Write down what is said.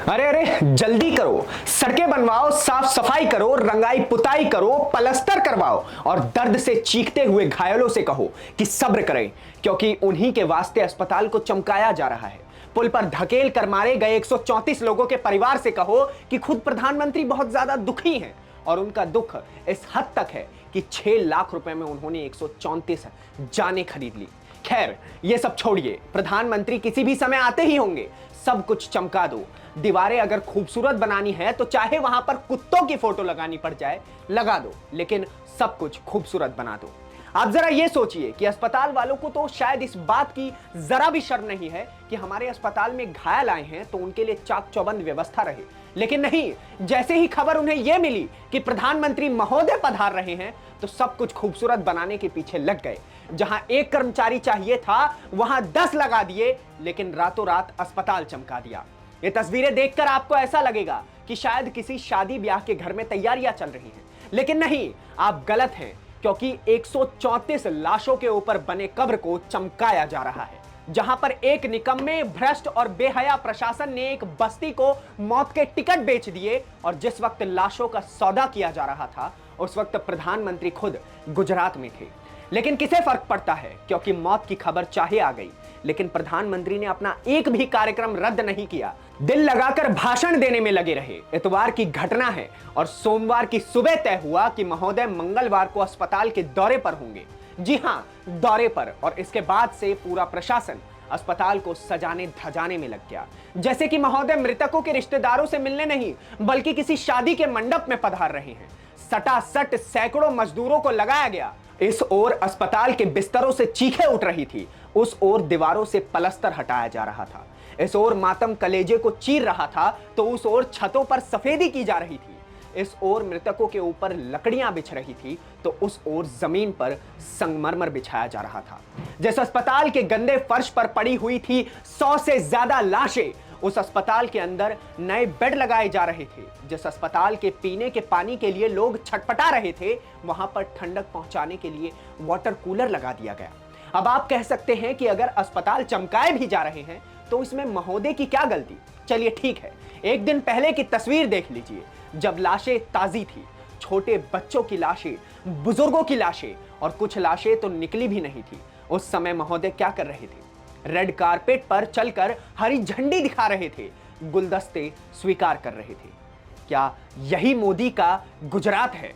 अरे अरे जल्दी करो, सड़कें बनवाओ, साफ सफाई करो, रंगाई पुताई करो, पलस्तर करवाओ और दर्द से चीखते हुए घायलों से कहो कि सब्र करें, क्योंकि उन्हीं के वास्ते अस्पताल को चमकाया जा रहा है। पुल पर धकेल कर मारे गए 134 लोगों के परिवार से कहो कि खुद प्रधानमंत्री बहुत ज्यादा दुखी हैं और उनका दुख इस हद तक है कि 6 लाख रुपए में उन्होंने 134 जानें खरीद ली। खैर ये सब छोड़िए, प्रधानमंत्री किसी भी समय आते ही होंगे। सब कुछ चमका दो। दीवारें अगर खूबसूरत बनानी है तो चाहे वहां पर कुत्तों की फोटो लगानी पड़ जाए, लगा दो, लेकिन सब कुछ खूबसूरत बना दो। आप जरा ये सोचिए कि अस्पताल वालों को तो शायद इस बात की जरा भी शर्म नहीं है कि हमारे अस्पताल में घायल आए हैं तो उनके लिए चाक चौबंद व्यवस्था रहे, लेकिन नहीं, जैसे ही खबर उन्हें यह मिली कि प्रधानमंत्री महोदय पधार रहे हैं तो सब कुछ खूबसूरत बनाने के पीछे लग गए। जहां एक कर्मचारी चाहिए था वहां 10 लगा दिए, लेकिन रातों रात अस्पताल चमका दिया। ये तस्वीरें देखकर आपको ऐसा लगेगा कि शायद किसी शादी ब्याह के घर में तैयारियां चल रही हैं, लेकिन नहीं, आप गलत हैं, क्योंकि 134 लाशों के ऊपर बने कब्र को चमकाया जा रहा है। जहां पर एक निकम्मे, भ्रष्ट और बेहया प्रशासन ने एक बस्ती को मौत के टिकट बेच दिए और जिस वक्त लाशों का सौदा किया जा रहा था उस वक्त प्रधानमंत्री खुद गुजरात में थे। लेकिन किसे फर्क पड़ता है, क्योंकि मौत की खबर चाहे आ गई, लेकिन प्रधानमंत्री ने अपना एक भी कार्यक्रम रद्द नहीं किया। दिल लगाकर भाषण देने में लगे रहे। इतवार की घटना है और सोमवार की सुबह तय हुआ कि महोदय मंगलवार को अस्पताल के दौरे पर होंगे। जी हां, दौरे पर। और इसके बाद से पूरा प्रशासन अस्पताल को सजाने धजाने में लग गया, जैसे कि महोदय मृतकों के रिश्तेदारों से मिलने नहीं बल्कि किसी शादी के मंडप में पधार रहे हैं। सटासट सैकड़ों मजदूरों को लगाया गया। इस ओर अस्पताल के बिस्तरों से चीखें उठ रही थी, उस ओर दीवारों से पलस्तर हटाया जा रहा था। इस ओर मातम कलेजे को चीर रहा था तो उस ओर छतों पर सफेदी की जा रही थी। इस ओर मृतकों के ऊपर लकड़ियां बिछ रही थी तो उस ओर जमीन पर संगमरमर बिछाया जा रहा था। जिस अस्पताल के गंदे फर्श पर पड़ी हुई थी 100 से ज्यादा लाशें, उस अस्पताल के अंदर नए बेड लगाए जा रहे थे। जिस अस्पताल के पीने के पानी के लिए लोग छटपटा रहे थे, वहां पर ठंडक पहुंचाने के लिए वाटर कूलर लगा दिया गया। अब आप कह सकते हैं कि अगर अस्पताल चमकाए भी जा रहे हैं तो इसमें महोदय की क्या गलती। चलिए ठीक है, एक दिन पहले की तस्वीर देख लीजिए, जब लाशें ताजी थी, छोटे बच्चों की लाशें, बुजुर्गों की लाशें और कुछ लाशें तो निकली भी नहीं थी। उस समय महोदय क्या कर रहे थे? रेड कारपेट पर चलकर हरी झंडी दिखा रहे थे, गुलदस्ते स्वीकार कर रहे थे। क्या यही मोदी का गुजरात है?